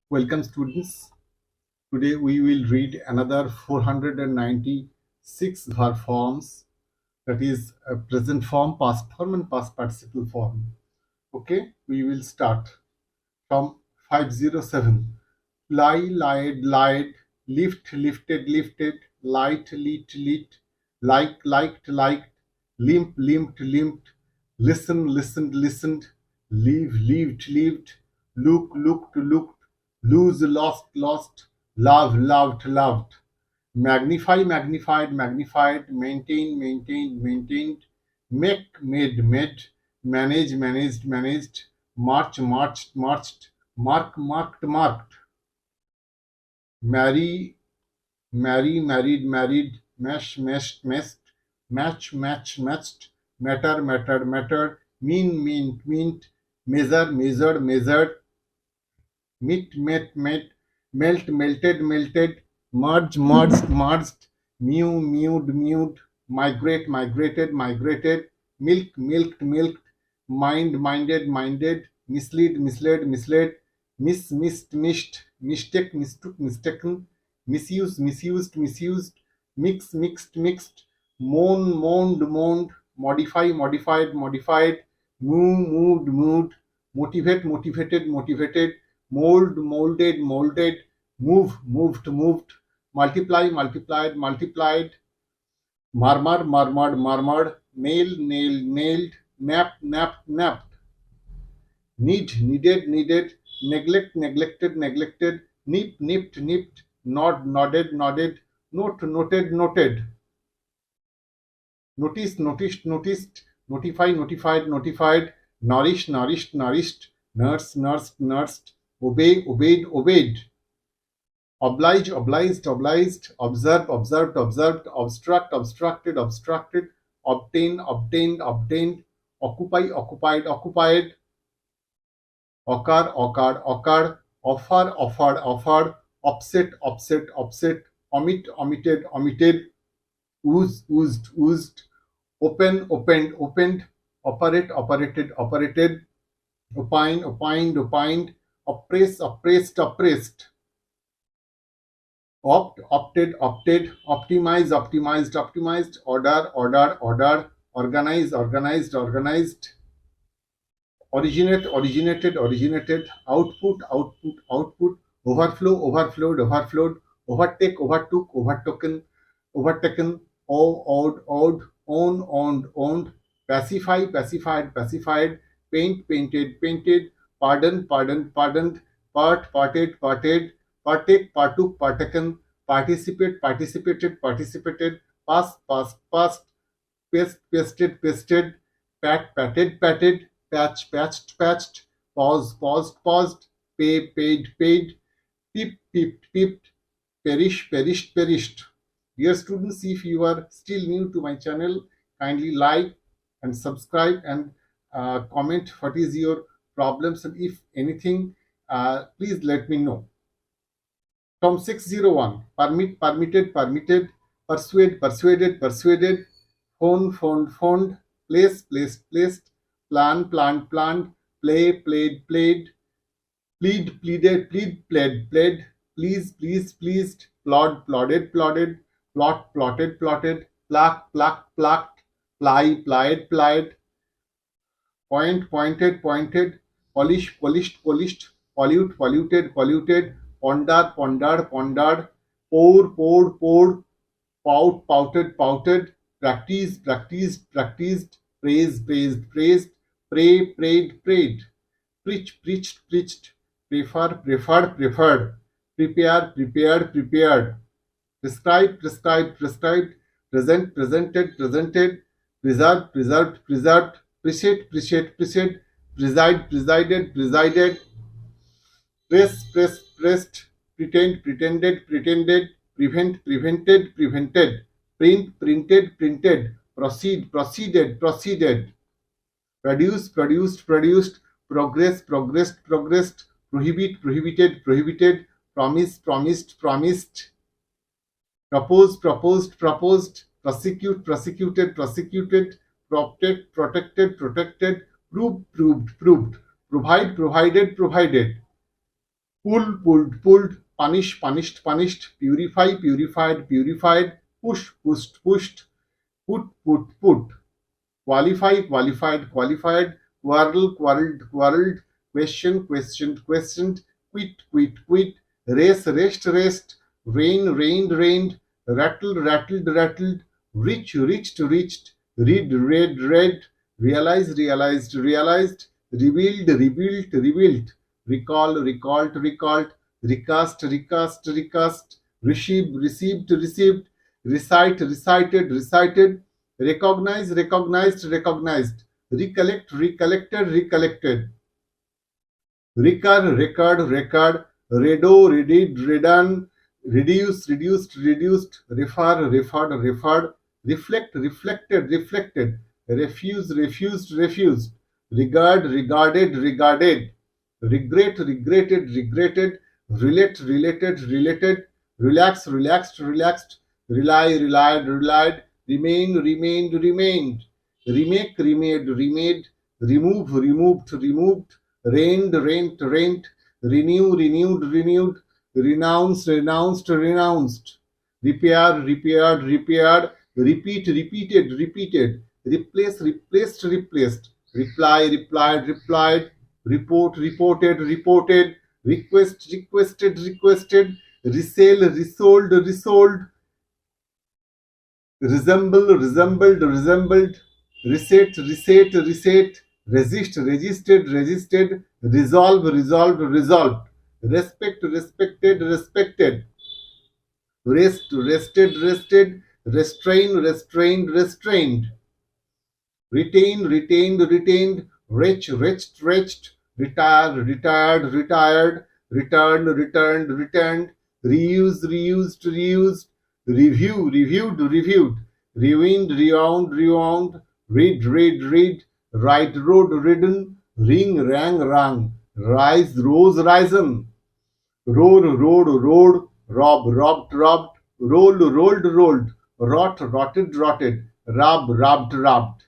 Welcome students. Today we will read another 496 verb forms, that is present form, past form and past participle form. Okay, we will start from 507. Lie, lied, lied, lift, lifted, lifted, light, lit, lit, like, liked, liked, limp, limped, limped, listen, listened, listened, leave, lived, lived, look, looked, looked, lose, lost, lost, love, loved, loved, magnify, magnified, magnified, maintain, maintained, maintained, make, made, made, manage, managed, managed, march, marched, marched, mark, marked, marked, marry, marry, married, married, mesh, meshed, meshed, match, match, matched, matter, mattered, mattered, mean, mean, meant, measure, measured, measured, meet, met, met, melt, melted, melted, merge, merged, merged, mew, mewed, mewed, migrate, migrated, migrated, milk, milked, milked, mind, minded, minded, mislead, misled, misled, miss, missed, missed, mistake, mistook, mistaken, misuse, misused, misused, mix, mixed, mixed, moan, moaned, moaned, modify, modified, modified, move, moved, moved, motivate, motivated, motivated, mold, molded, molded, move, moved, moved, multiply, multiplied, multiplied, murmur, murmured, murmured, nail, nailed, nailed, nap, napped, napped, need, needed, needed, neglect, neglected, neglected, nip, nipped, nipped, nod, nodded, nodded, note, noted, noted, notice, noticed, noticed, notify, notified, notified, nourish, nourished, nourished, nurse, nursed, nursed, obey, obeyed, obeyed, oblige, obliged, obliged, observe, observed, observed, obstruct, obstructed, obstructed, obtain, obtained, obtained, occupy, occupied, occupied, occur, occurred, occurred, offer, offered, offered, offset, offset, offset, omit, omitted, omitted, ooze, oozed, oozed, open, opened, opened, operate, operated, operated, opine, opined, opined, oppress, oppressed, oppressed, opt, opted, opted, optimize, optimized, optimized, order, order, order, organize, organized, organized, originate, originated, originated, output, output, output, overflow, overflowed, overflowed, overtake, overtook, overtaken, overtaken, owed, owed, own, owned, owned, pacify, pacified, pacified, paint, painted, painted, pardon, pardoned, pardoned, part, parted, parted, partake, partook, partaken, participate, participated, participated, pass, passed, passed, paste, pasted, pasted, pat, patted, patted, patch, patched, patched, pause, paused, paused, pay, paid, paid, peep, peeped, peeped, perish, perished, perished. Dear students, if you are still new to my channel, kindly like and subscribe and comment what is your problems, and if anything, please let me know. From 601, permit, permitted, permitted, persuade, persuaded, persuaded, phone, phoned, phoned, place, placed, placed, plan, planned, planned, play, played, played, plead, pleaded, plead, pled, pled, please, pleased, pleased, plod, plodded, plodded, plot, plotted, plotted, pluck, plucked, plucked, ply, plied, plied, point, pointed, pointed, polish, polished, polished, pollute, polluted, polluted, ponder, pondered, pondered, pour, poured, poured, pout, pouted, pouted, practice, practiced, practiced, praise, praised, praised, pray, prayed, prayed, preach, preached, preached, prefer, preferred, preferred, prepare, prepared, prepared, prescribe, prescribed, prescribed, present, presented, presented, preserve, preserved, preserved, appreciate, appreciate, appreciate, preside, presided, presided, press, press, pressed, pretend, pretended, pretended, prevent, prevented, prevented, print, printed, printed, proceed, proceeded, proceeded, produce, produced, produced, progress, progressed, progressed, prohibit, prohibited, prohibited, promise, promised, promised, propose, proposed, proposed, prosecute, prosecuted, prosecuted, protect, protected, protected, prove, proved, proved, provide, provided, provided, pull, pulled, pulled, punish, punished, punished, purify, purified, purified, push, pushed, pushed, put, put, put, qualify, qualified, qualified, quarrel, quarreled, quarreled, question, questioned, questioned, quit, quit, quit, race, rest, rest, rain, rained, rained, rattle, rattled, rattled, reach, reached, reached, read, read, read, realize, realized, realized, revealed, revealed, revealed, recall, recalled, recalled, recast, recast, recast, receive, received, received, recite, recited, recited, recognize, recognized, recognized, recollect, recollected, recollected, recur, record, record, redo, redid, redone, reduce, reduced, reduced, refer, referred, referred, reflect, reflected, reflected, refuse, refused, refused, regard, regarded, regarded, regret, regretted, regretted, relate, related, related, relax, relaxed, relaxed, rely, relied, relied, remain, remained, remained, remake, remade, remade, remove, removed, removed, reigned, rent, rent, renew, renewed, renewed, renounce, renounced, renounced, repair, repaired, repaired, repeat, repeated, repeated, replace, replaced, replaced, reply, replied, replied, report, reported, reported, request, requested, requested, resale, resold, resold, resemble, resembled, resembled, reset, reset, reset, resist, resisted, resisted, resolve, resolved, resolved, respect, respected, respected, rest, rested, rested, restrain, restrained, restrained, retain, retained, retained, wretch, wretched, wretched, retire, retired, retired, returned, returned, returned, reused, reused, reused, review, reviewed, reviewed, rewind, rewound, rewound, read, read, read, ride, road, ridden, ring, rang, rang, rise, rose, risen, roar, roared, roared, rob, robbed, robbed, rolled, rolled, rolled, rot, rotted, rotted, rub, rubbed, rubbed,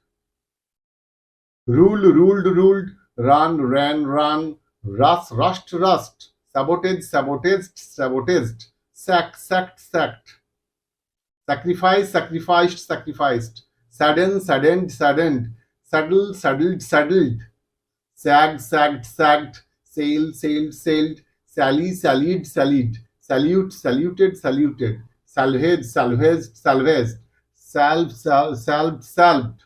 rule, ruled, ruled, run, ran, run, rust, rushed, rust, sabotage, sabotaged, sabotaged, sack, sacked, sacked, sacrifice, sacrificed, sacrificed, sadden, saddened, saddened, saddle, saddled, saddled, sag, sagged, sagged, sail, sailed, sailed, sally, sallied, sallied, salute, saluted, saluted, salvage, salvaged, salvaged, salve, salved, salved,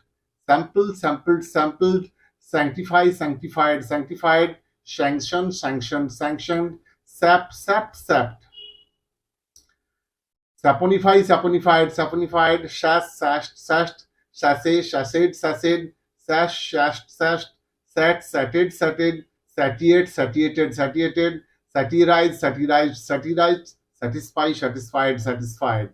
sample, sampled, sampled, sanctify, sanctified, sanctified, sanction, sanctioned, sanctioned, sap, sapped, sapped, saponify, saponified, saponified, shash, sashed, sashed, sashay, shashayed, sashayed, sash, sashed, sashed, sat, satted, satted, satiate, satiated, satiated, satirize, satirized, satirized, satisfy, satisfied, satisfied,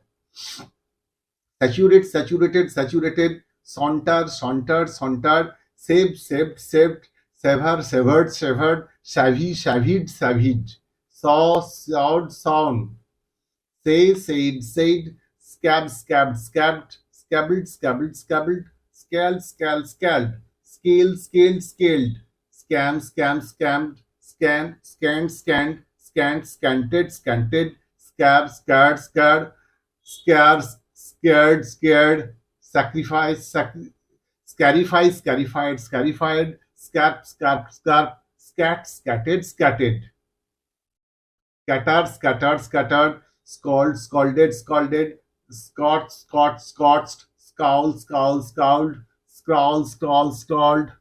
saturate, saturated, saturated, saunter, sauntered, sauntered, save, saved, saved, sever, severed, severed, savvy, savvied, savvied, saw, sawed, sawn, say, said, said, scab, scabbed, scabbed, scabbled, scabbled, scabbled, scald, scald, scald, scale, scaled, scaled, scam, scam, scammed, scan, scanned, scanned, scant, scanted, scanted, scab, scared, scared, scarce, scared, scared, sacrifice, scarify, scarified, scarified, scarp, scarp, scarp, scat, scattered, scattered, scattered, scattered, scattered, scald, scalded, scalded, scot, scot, scotched, scowl, scowl, scowled, scrawl, scrawl, scrawled,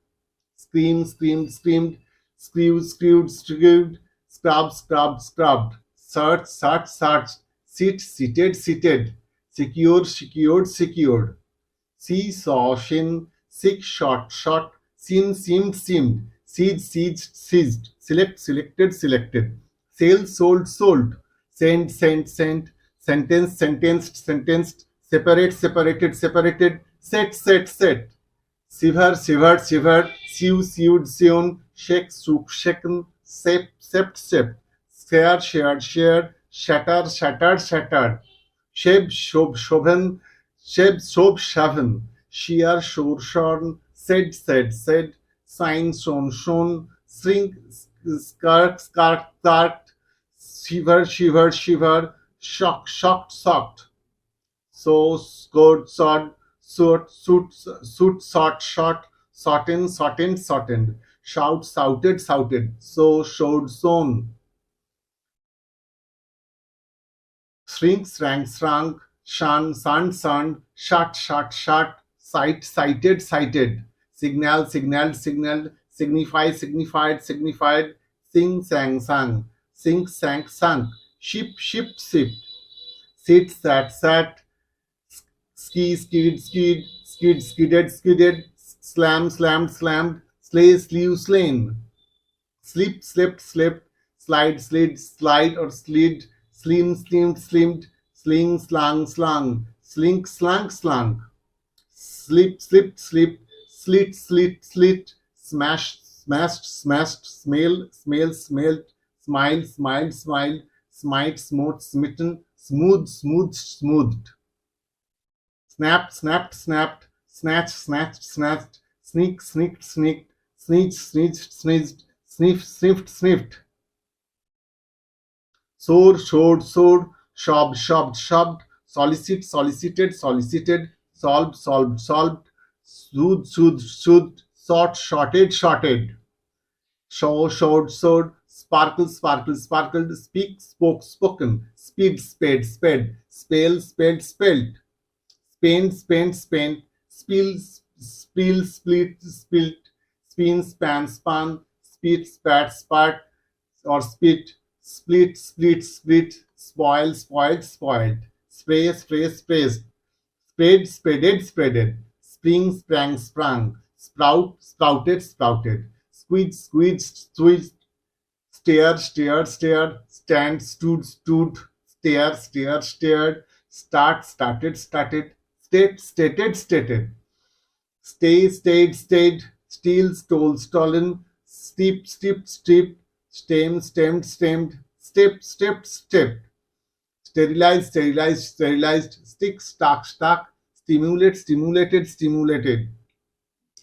scream, screamed, screamed, screw, screwed, screwed, scrub, scrubbed, scrubbed, search, search, searched, sit, seated, seated, secure, secured, secured, see, saw, shin, sick, shot, shot, seem, seemed, seemed, siege, sieged, seized, select, selected, selected, sale, sold, sold, sent, sent, sent, sentence, sentenced, sentenced, separate, separated, separated, set, set, set, sever, severed, severed, sew, sewed, sewn, shake, shook, shaken, sep, sept, sept, share, shared, shared, shatter, shattered, shattered, sheb, shob, shoven, sheb, shob, shaven, shear, shore, shorn, said, said, said, sign, shown, shown, shrink, skark, skark, skarked, shiver, shiver, shiver, shock, shocked, shocked. So, scored, sod, suit, suit, suit, sort, shot, sortin, sortin, sorted, shout, shouted, shouted, so, showed, sown, shrink, shrank, shrunk, shun, sun, sun, shut, shut, shut, sight, sighted, sighted, signal, signaled, signaled, signify, signified, signified, sing, sang, sung, sink, sank, sunk, ship, shipped, shipped, sit, sat, sat, ski, skied, skied, skid, skidded, skidded, slam, slammed, slammed, slay, slew, slain, slip, slipped, slipped, slide, slid, slide or slid, slim, slimmed, slimmed, sling, slang, slung, slink, slank, slunk, slip, slipped, slipped, slit, slit, slit, smashed, smashed, smashed, smell, smell, smelled, smile, smiled, smiled, smite, smote, smitten, smooth, smooth, smoothed, snap, snapped, snapped, snatch, snatched, snatched, sneak, sneaked, sneaked, sneeze, sneezed, sneezed, sniff, sniffed, sniffed, soar, showed, sowed, shobbed, shobbed, shoved, solicit, solicited, solicited, solved, solved, solved, soothed, soothed, soothed, sought, shorted, shorted, show, showed, showed, sparkle, sparkle, sparkled, speak, spoke, spoken, speed, sped, sped, spell, spelled, spelled, spend, spent, spent, spill, spill, split, spilt, spin, span, spun, spit, spat, spat, or spit, split, split, split, spoil, spoiled, spoiled, spray, spray, sprayed, spread, spreaded, spreaded, spring, sprang, sprung, sprout, sprouted, sprouted, squeeze, squeezed, squeezed, stare, stared, stared, stand, stood, stood, stare, stared, stared, start, started, started, state, stated, stated, stay, stayed, stayed, steal, stole, stolen, steep, steep, steep, stem, stemmed, stemmed, step, stepped, stepped, sterilize, sterilized, sterilized, stick, stuck, stuck, stimulate, stimulated, stimulated,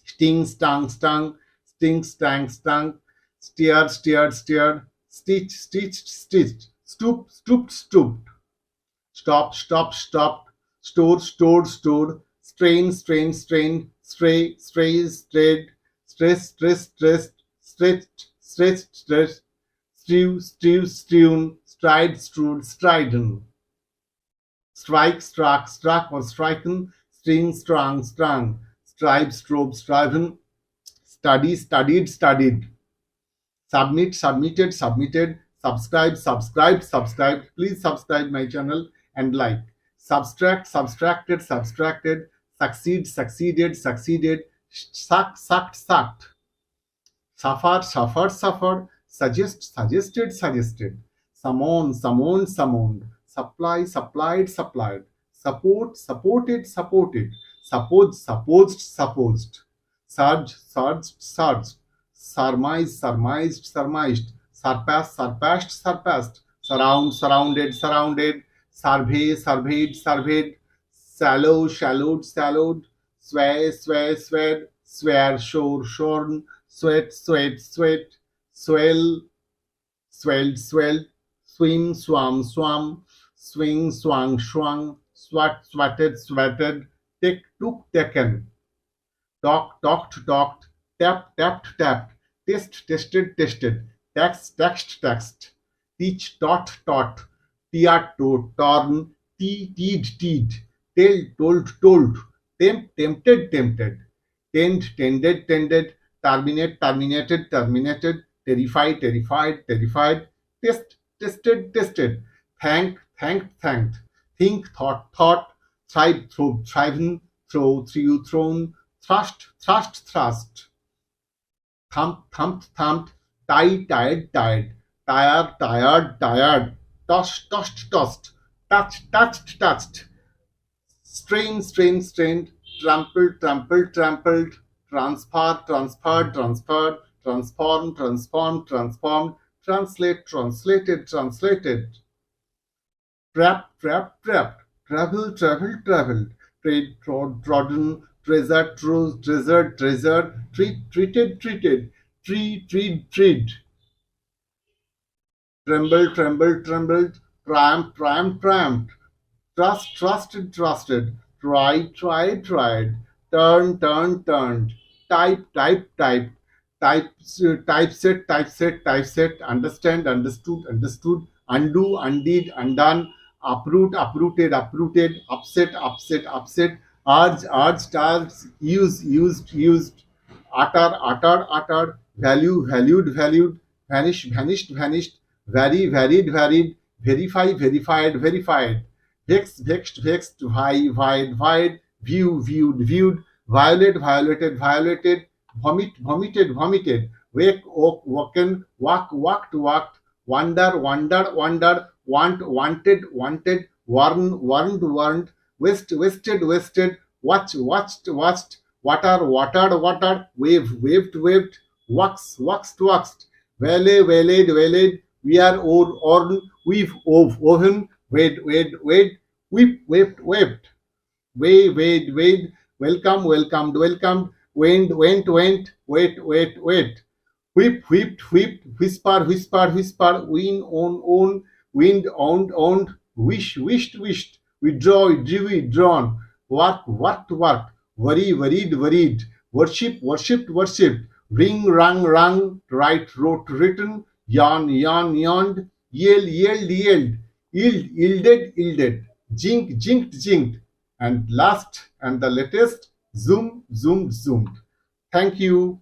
sting, stung, stung, stink, stank, stunk, steered, steered, steered, stitch, stitched, stitched, stoop, stooped, stooped, stop, stopped, stopped, store, stored, stored, strain, strain, strained, stray, strays, strayed, stress, stressed, stressed, stretched, stretched, stretched, strew, strew, strewn, stride, strewed, striden, strike, struck, struck or striken, string, strung, strung, strive, strove, striven, study, studied, studied, submit, submitted, submitted, subscribe, subscribed, subscribed. Please subscribe my channel and like. Subtract, subtracted, subtracted, succeed, succeeded, succeeded, suck, sucked, sucked, suffer, suffered, suffered, suggest, suggested, suggested, summon, summoned, summoned, supply, supplied, supplied, support, supported, supported, suppose, supposed, supposed, surge, surged, surged, surmise, surmised, surmised, surpass, surpassed, surpassed, surround, surrounded, surrounded, survey, surveyed, surveyed, shallow, shallowed, shallowed, sway, sway, swayed, swear, shore, shorn, sweat, sweat, sweat, swell, swelled, swelled, swim, swam, swam, swing, swung, swung, swat, swatted, swatted, tick, took, taken, talk, talked, talked, tap, tapped, tapped, test, tested, tested, tax, taxed, taxed, teach, taught, taught, tear, to, torn, teed, teed, tell, told, told, tempt, tempted, tempted, tend, tended, tended, terminate, terminated, terminated, terrify, terrified, terrified, test, tested, tested, thank, thanked, thanked, think, thought, thought, thrive, throw, thriven, throw, threw, thrown, thrust, thrust, thrust, thump, thumped, thumped, tie, tied, tied, tire, tired, tired, tossed, tossed, tossed, touched, touched, touched, strain, strain, strained, trampled, trampled, trampled, transfer, transferred, transferred, transform, transformed, transformed, translate, translated, translated, trap, trap, trapped, travel, travel, traveled, trade, trod, trodden, treasure, treasured, treasured, treat, treated, treated, tree, treed, treed, trembled, trembled, trembled, triumphed, triumphed, triumphed, trust, trusted, trusted, tried, tried, tried, turned, turned, turned, type, type, type, typeset, typeset, typeset, understand, understood, understood, undo, undid, undone, uproot, uprooted, uprooted, upset, upset, upset, urge, urged, urged, use, used, used, utter, uttered, uttered, value, valued, valued, vanish, vanished, vanished, vary, varied, varied, verify, verified, verified, vex, vexed, vexed, vied, vied, view, viewed, viewed, violate, violated, violated, vomit, vomited, vomited, wake, woke, woken, walk, walked, walked, wonder, wondered, wondered, want, wanted, wanted, warn, warned, warned, waste, wasted, wasted, watch, watched, watched, water, watered, watered, wave, waved, waved, wax, waxed, waxed, valet, valeed, valeed, wear, orn, weave, woven, wade, wade, wade, weep, wept, wept, wade, wade, welcome, welcomed, welcomed, went, wait, wait, whip, whipped, whipped, whisper, whispered, whispered, win, own, wind, owned, wish, wished, wished, withdraw, withdrew, withdrawn, work, worked, worked, worry, worried, worried, worship, worshipped, worshipped, ring, rung, write, wrote, written, yawned, yelled, yielded, jinked, and last and the latest, zoomed. Thank you.